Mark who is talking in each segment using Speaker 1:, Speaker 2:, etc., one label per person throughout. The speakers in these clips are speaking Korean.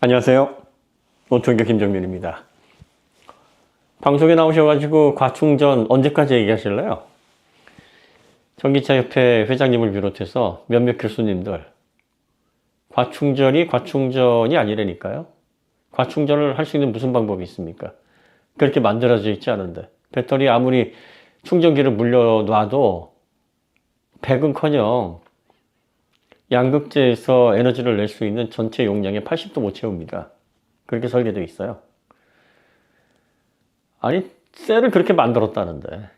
Speaker 1: 안녕하세요. 노트원교 김정민입니다. 방송에 나오셔가지고 과충전 언제까지 얘기하실래요? 전기차협회 회장님을 비롯해서 몇몇 교수님들 과충전이 아니라니까요. 과충전을 할 수 있는 무슨 방법이 있습니까? 그렇게 만들어져 있지 않은데 배터리 아무리 충전기를 물려놔도 백은커녕 양극재에서 에너지를 낼 수 있는 전체 용량의 80도 못 채웁니다. 그렇게 설계되어 있어요. 아니, 셀을 그렇게 만들었다는데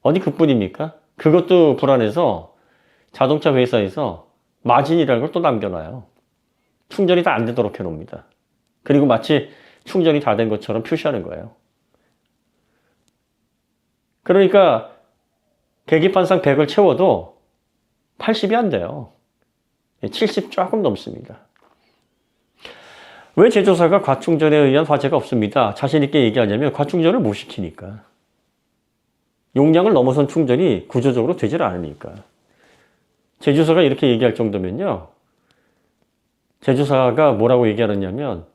Speaker 1: 어디 그뿐입니까? 그것도 불안해서 자동차 회사에서 마진이라는 걸 또 남겨놔요. 충전이 다 안 되도록 해놓습니다. 그리고 마치 충전이 다 된 것처럼 표시하는 거예요. 그러니까 계기판상 100을 채워도 80이 안 돼요. 70 조금 넘습니다. 왜 제조사가 과충전에 의한 화재가 없습니다. 자신 있게 얘기하냐면 과충전을 못 시키니까. 용량을 넘어선 충전이 구조적으로 되질 않으니까. 제조사가 이렇게 얘기할 정도면요. 제조사가 뭐라고 얘기하느냐면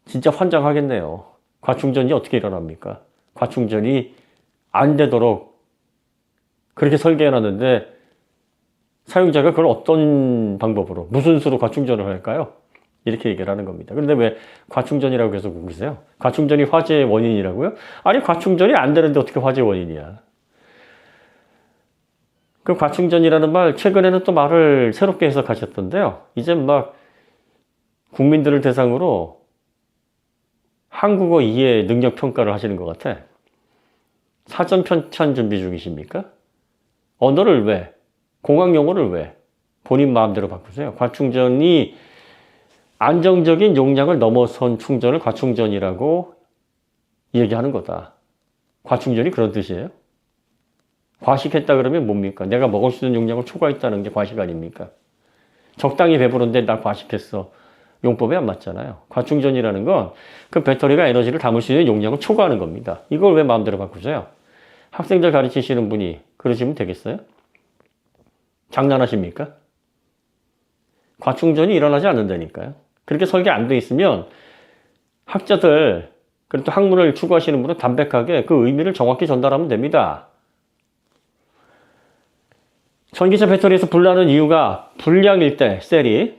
Speaker 1: 진짜 환장하겠네요. 과충전이 어떻게 일어납니까? 과충전이 안 되도록 그렇게 설계해놨는데 사용자가 그걸 어떤 방법으로, 무슨 수로 과충전을 할까요? 이렇게 얘기를 하는 겁니다. 그런데 왜 과충전이라고 계속 그러세요? 과충전이 화재의 원인이라고요? 아니, 과충전이 안 되는데 어떻게 화재의 원인이야? 그 과충전이라는 말, 최근에는 또 말을 새롭게 해석하셨던데요. 이제 막 국민들을 대상으로 한국어 이해 능력 평가를 하시는 것 같아. 사전 편찬 준비 중이십니까? 언어를 왜? 공학 용어를 왜? 본인 마음대로 바꾸세요. 과충전이 안정적인 용량을 넘어선 충전을 과충전이라고 얘기하는 거다. 과충전이 그런 뜻이에요? 과식했다 그러면 뭡니까? 내가 먹을 수 있는 용량을 초과했다는 게 과식 아닙니까? 적당히 배부른데 나 과식했어. 용법에 안 맞잖아요. 과충전이라는 건 그 배터리가 에너지를 담을 수 있는 용량을 초과하는 겁니다. 이걸 왜 마음대로 바꾸세요? 학생들 가르치시는 분이 그러시면 되겠어요? 장난하십니까? 과충전이 일어나지 않는다니까요. 그렇게 설계 안 돼 있으면 학자들, 그리고 또 학문을 추구하시는 분은 담백하게 그 의미를 정확히 전달하면 됩니다. 전기차 배터리에서 불나는 이유가 불량일 때, 셀이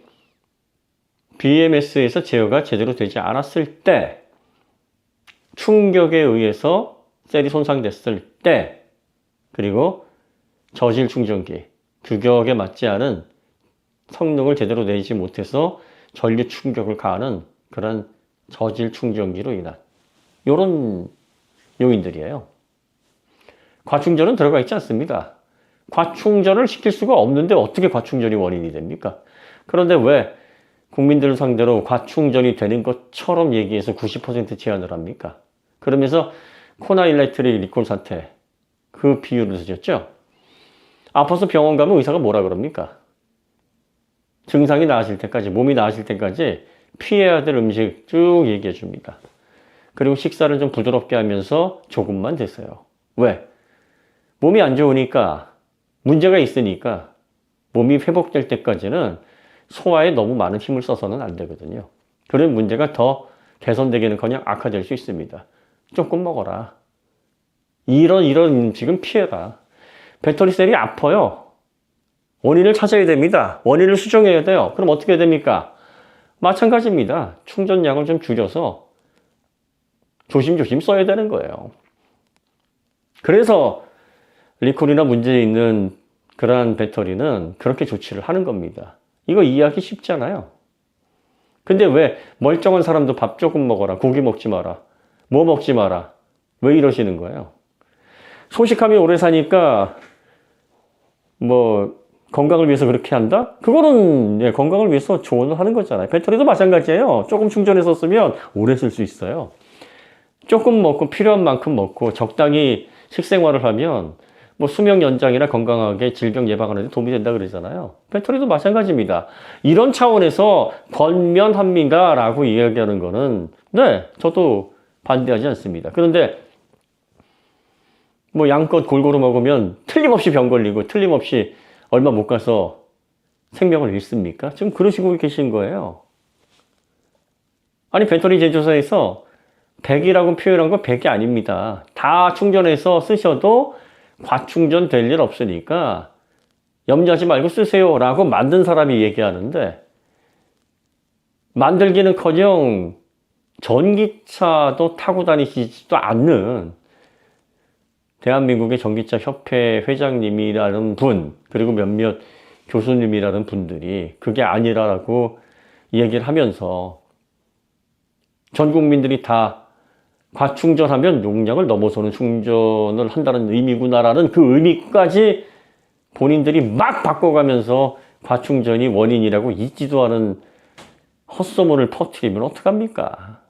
Speaker 1: BMS에서 제어가 제대로 되지 않았을 때, 충격에 의해서 셀이 손상됐을 때, 그리고 저질 충전기, 규격에 맞지 않은 성능을 제대로 내지 못해서 전류 충격을 가하는 그런 저질 충전기로 인한 이런 요인들이에요. 과충전은 들어가 있지 않습니다. 과충전을 시킬 수가 없는데 어떻게 과충전이 원인이 됩니까? 그런데 왜 국민들을 상대로 과충전이 되는 것처럼 얘기해서 90% 제한을 합니까? 그러면서 코나일렉트릭 리콜 사태 그 비유를 드렸죠. 아파서 병원 가면 의사가 뭐라 그럽니까? 증상이 나아질 때까지, 몸이 나아질 때까지 피해야 될 음식 쭉 얘기해 줍니다. 그리고 식사를 좀 부드럽게 하면서 조금만 드세요. 왜? 몸이 안 좋으니까, 문제가 있으니까 몸이 회복될 때까지는 소화에 너무 많은 힘을 써서는 안 되거든요. 그런 문제가 더 개선되기는커녕 악화될 수 있습니다. 조금 먹어라. 이런 음식은 피해라. 배터리 셀이 아파요. 원인을 찾아야 됩니다. 원인을 수정해야 돼요. 그럼 어떻게 해야 됩니까? 마찬가지입니다. 충전량을 좀 줄여서 조심조심 써야 되는 거예요. 그래서 리콜이나 문제 있는 그러한 배터리는 그렇게 조치를 하는 겁니다. 이거 이해하기 쉽잖아요. 근데 왜 멀쩡한 사람도 밥 조금 먹어라, 고기 먹지 마라, 뭐 먹지 마라, 왜 이러시는 거예요? 소식하며 오래 사니까 뭐 건강을 위해서 그렇게 한다? 그거는 건강을 위해서 조언을 하는 거잖아요. 배터리도 마찬가지예요. 조금 충전해서 쓰면 오래 쓸 수 있어요. 조금 먹고 필요한 만큼 먹고 적당히 식생활을 하면 뭐 수명 연장이나 건강하게 질병 예방하는 데 도움이 된다 그러잖아요. 배터리도 마찬가지입니다. 이런 차원에서 권면합니다라고 이야기하는 거는 네, 저도 반대하지 않습니다. 그런데 뭐 양껏 골고루 먹으면 틀림없이 병 걸리고 틀림없이 얼마 못 가서 생명을 잃습니까? 지금 그러시고 계신 거예요. 아니, 배터리 제조사에서 100이라고 표현한 건 100이 아닙니다. 다 충전해서 쓰셔도 과충전 될 일 없으니까 염려하지 말고 쓰세요 라고 만든 사람이 얘기하는데, 만들기는커녕 전기차도 타고 다니시지도 않는 대한민국의 전기차 협회 회장님이라는 분, 그리고 몇몇 교수님이라는 분들이 그게 아니라고 얘기를 하면서 전 국민들이 다 과충전하면 용량을 넘어서는 충전을 한다는 의미구나라는 그 의미까지 본인들이 막 바꿔가면서 과충전이 원인이라고 잊지도 않은 헛소문을 퍼뜨리면 어떡합니까?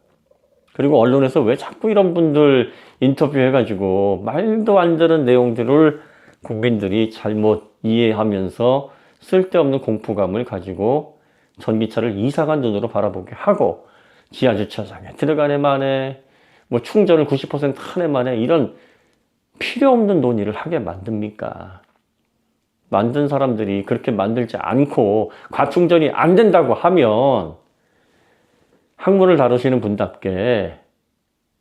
Speaker 1: 그리고 언론에서 왜 자꾸 이런 분들 인터뷰해가지고 말도 안 되는 내용들을 국민들이 잘못 이해하면서 쓸데없는 공포감을 가지고 전기차를 이상한 눈으로 바라보게 하고, 지하주차장에 들어가네 마네, 뭐 충전을 90% 하네 마네, 이런 필요 없는 논의를 하게 만듭니까? 만든 사람들이 그렇게 만들지 않고 과충전이 안 된다고 하면 학문을 다루시는 분답게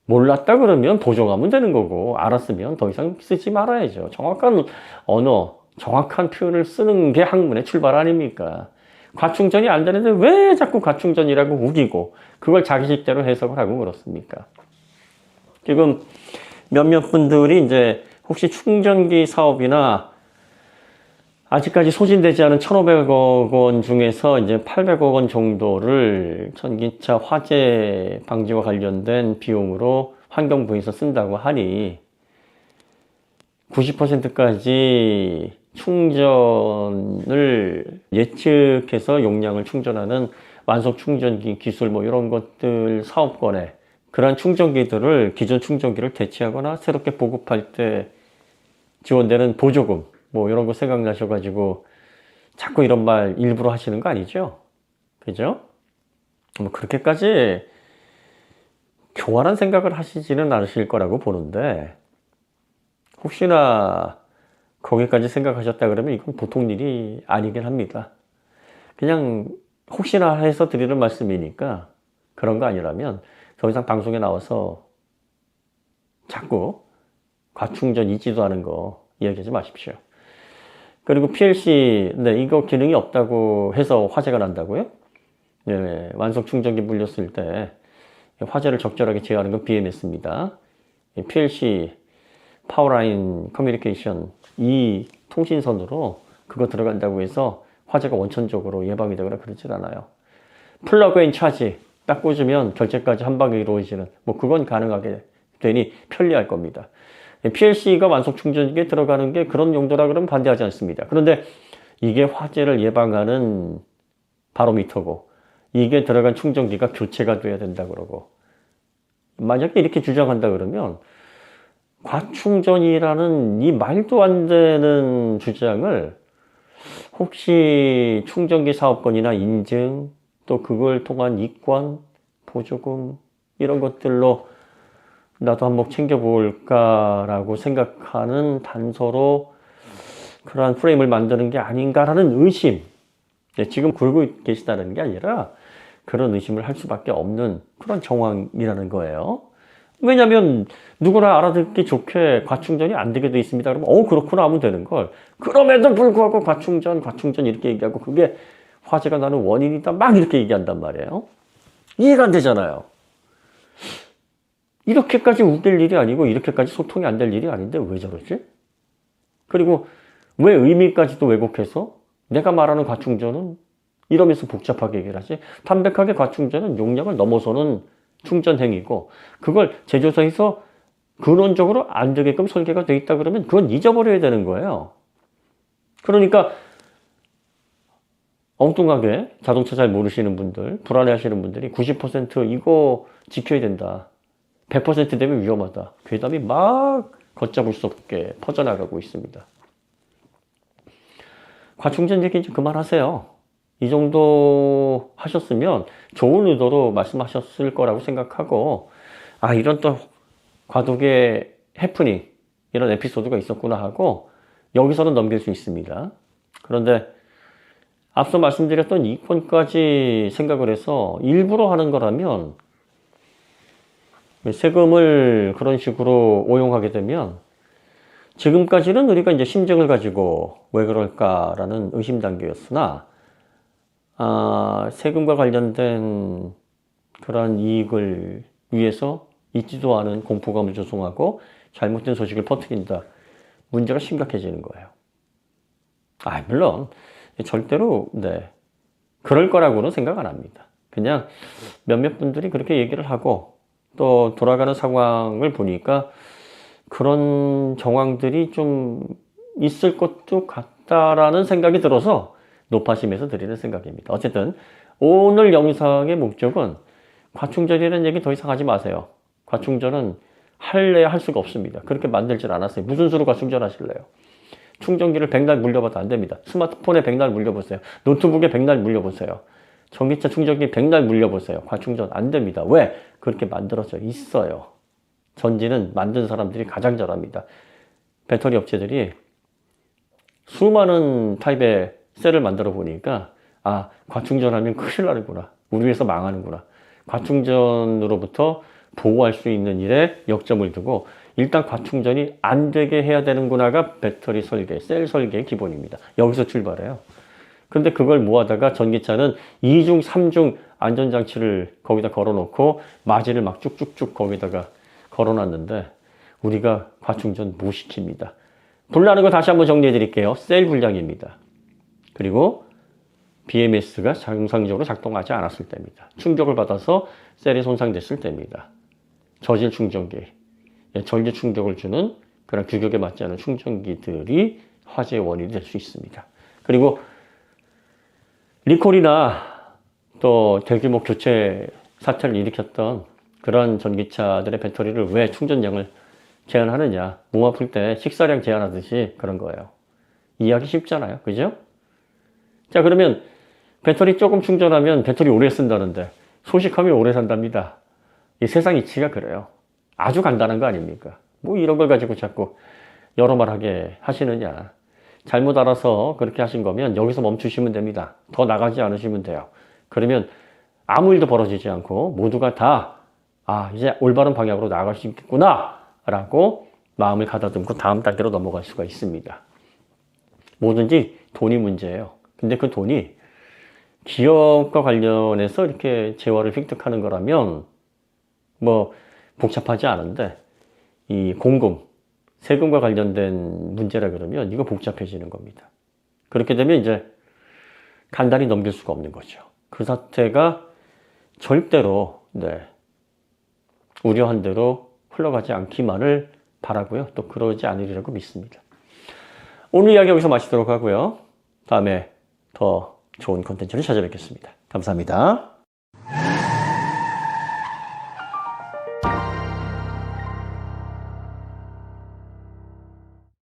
Speaker 1: 몰랐다 그러면 보정하면 되는 거고, 알았으면 더 이상 쓰지 말아야죠. 정확한 언어, 정확한 표현을 쓰는 게 학문의 출발 아닙니까? 과충전이 안 되는데 왜 자꾸 과충전이라고 우기고 그걸 자기식대로 해석을 하고 그렇습니까? 지금 몇몇 분들이 이제 혹시 충전기 사업이나 아직까지 소진되지 않은 1,500억 원 중에서 이제 800억 원 정도를 전기차 화재 방지와 관련된 비용으로 환경부에서 쓴다고 하니 90%까지 충전을 예측해서 용량을 충전하는 완속 충전기 기술 뭐 이런 것들 사업권에 그런 충전기들을, 기존 충전기를 대체하거나 새롭게 보급할 때 지원되는 보조금 뭐 이런 거 생각나셔가지고 자꾸 이런 말 일부러 하시는 거 아니죠? 그죠? 뭐 그렇게까지 교활한 생각을 하시지는 않으실 거라고 보는데, 혹시나 거기까지 생각하셨다 그러면 이건 보통 일이 아니긴 합니다. 그냥 혹시나 해서 드리는 말씀이니까 그런 거 아니라면 더 이상 방송에 나와서 자꾸 과충전 있지도 않은 거 이야기하지 마십시오. 그리고 PLC, 네, 이거 기능이 없다고 해서 화재가 난다고요? 네, 완속 충전기 물렸을 때 화재를 적절하게 제어하는 건 BMS입니다. PLC, 파워라인 커뮤니케이션, 이 통신선으로 그거 들어간다고 해서 화재가 원천적으로 예방이 되거나 그러질 않아요. 플러그 앤 차지 딱 꽂으면 결제까지 한 방에 이루어지는, 뭐 그건 가능하게 되니 편리할 겁니다. PLC가 완속 충전기에 들어가는 게 그런 용도라 그러면 반대하지 않습니다. 그런데 이게 화재를 예방하는 바로미터고 이게 들어간 충전기가 교체가 돼야 된다 그러고, 만약에 이렇게 주장한다 그러면 과충전이라는 이 말도 안 되는 주장을 혹시 충전기 사업권이나 인증, 또 그걸 통한 이권, 보조금 이런 것들로 나도 한몫 챙겨볼까라고 생각하는 단서로 그러한 프레임을 만드는 게 아닌가라는 의심, 지금 굴고 계시다는 게 아니라 그런 의심을 할 수밖에 없는 그런 정황이라는 거예요. 왜냐하면 누구나 알아듣기 좋게 과충전이 안 되게 돼 있습니다. 그러면 그렇구나 하면 되는 걸, 그럼에도 불구하고 과충전 이렇게 얘기하고 그게 화재가 나는 원인이다 막 이렇게 얘기한단 말이에요. 이해가 안 되잖아요. 이렇게까지 웃길 일이 아니고 이렇게까지 소통이 안 될 일이 아닌데 왜 저러지? 그리고 왜 의미까지도 왜곡해서 내가 말하는 과충전은 이러면서 복잡하게 얘기를 하지? 담백하게 과충전은 용량을 넘어서는 충전 행위고 그걸 제조사에서 근원적으로 안 되게끔 설계가 돼 있다 그러면 그건 잊어버려야 되는 거예요. 그러니까 엉뚱하게 자동차 잘 모르시는 분들, 불안해하시는 분들이 90% 이거 지켜야 된다, 100% 되면 위험하다, 괴담이 막 걷잡을 수 없게 퍼져나가고 있습니다. 과충전 얘기 이제 그만하세요. 이 정도 하셨으면 좋은 의도로 말씀하셨을 거라고 생각하고, 이런 또 과도기의 해프닝, 이런 에피소드가 있었구나 하고 여기서는 넘길 수 있습니다. 그런데 앞서 말씀드렸던 이권까지 생각을 해서 일부러 하는 거라면 세금을 그런 식으로 오용하게 되면 지금까지는 우리가 이제 심증을 가지고 왜 그럴까라는 의심 단계였으나 세금과 관련된 그러한 이익을 위해서 있지도 않은 공포감을 조성하고 잘못된 소식을 퍼뜨린다. 문제가 심각해지는 거예요. 물론 절대로 그럴 거라고는 생각 안 합니다. 그냥 몇몇 분들이 그렇게 얘기를 하고 또 돌아가는 상황을 보니까 그런 정황들이 좀 있을 것도 같다라는 생각이 들어서 높아심에서 드리는 생각입니다. 어쨌든 오늘 영상의 목적은 과충전이라는 얘기 더 이상 하지 마세요. 과충전은 할래야 할 수가 없습니다. 그렇게 만들질 않았어요. 무슨 수로 과충전 하실래요? 충전기를 백날 물려봐도 안 됩니다. 스마트폰에 백날 물려보세요. 노트북에 백날 물려보세요. 전기차 충전기 백날 물려보세요. 과충전 안 됩니다. 왜? 그렇게 만들어져 있어요. 전지는 만든 사람들이 가장 잘합니다. 배터리 업체들이 수많은 타입의 셀을 만들어 보니까 과충전하면 큰일 나는구나. 우리 회사 망하는구나. 과충전으로부터 보호할 수 있는 일에 역점을 두고 일단 과충전이 안 되게 해야 되는구나가 배터리 설계, 셀 설계의 기본입니다. 여기서 출발해요. 근데 그걸 모아다가 전기차는 2중, 3중 안전장치를 거기다 걸어놓고 마진을 막 쭉쭉쭉 거기다가 걸어놨는데 우리가 과충전 못 시킵니다. 불나는 거 다시 한번 정리해 드릴게요. 셀 불량입니다. 그리고 BMS가 정상적으로 작동하지 않았을 때입니다. 충격을 받아서 셀이 손상됐을 때입니다. 저질 충전기, 전기 충격을 주는 그런 규격에 맞지 않은 충전기들이 화재의 원인이 될 수 있습니다. 그리고 리콜이나 또 대규모 교체 사태를 일으켰던 그런 전기차들의 배터리를 왜 충전량을 제한하느냐. 몸 아플 때 식사량 제한하듯이 그런 거예요. 이해하기 쉽잖아요. 그죠? 자, 그러면 배터리 조금 충전하면 배터리 오래 쓴다는데 소식하면 오래 산답니다. 이 세상 이치가 그래요. 아주 간단한 거 아닙니까? 뭐 이런 걸 가지고 자꾸 여러 말 하게 하시느냐. 잘못 알아서 그렇게 하신 거면 여기서 멈추시면 됩니다. 더 나가지 않으시면 돼요. 그러면 아무 일도 벌어지지 않고 모두가 다 이제 올바른 방향으로 나아갈 수 있겠구나 라고 마음을 가다듬고 다음 단계로 넘어갈 수가 있습니다. 뭐든지 돈이 문제예요. 근데 그 돈이 기업과 관련해서 이렇게 재화를 획득하는 거라면 뭐 복잡하지 않은데 이 공금, 세금과 관련된 문제라 그러면 이거 복잡해지는 겁니다. 그렇게 되면 이제 간단히 넘길 수가 없는 거죠. 그 사태가 절대로 우려한 대로 흘러가지 않기만을 바라고요. 또 그러지 않으리라고 믿습니다. 오늘 이야기 여기서 마치도록 하고요. 다음에 더 좋은 콘텐츠를 찾아뵙겠습니다. 감사합니다.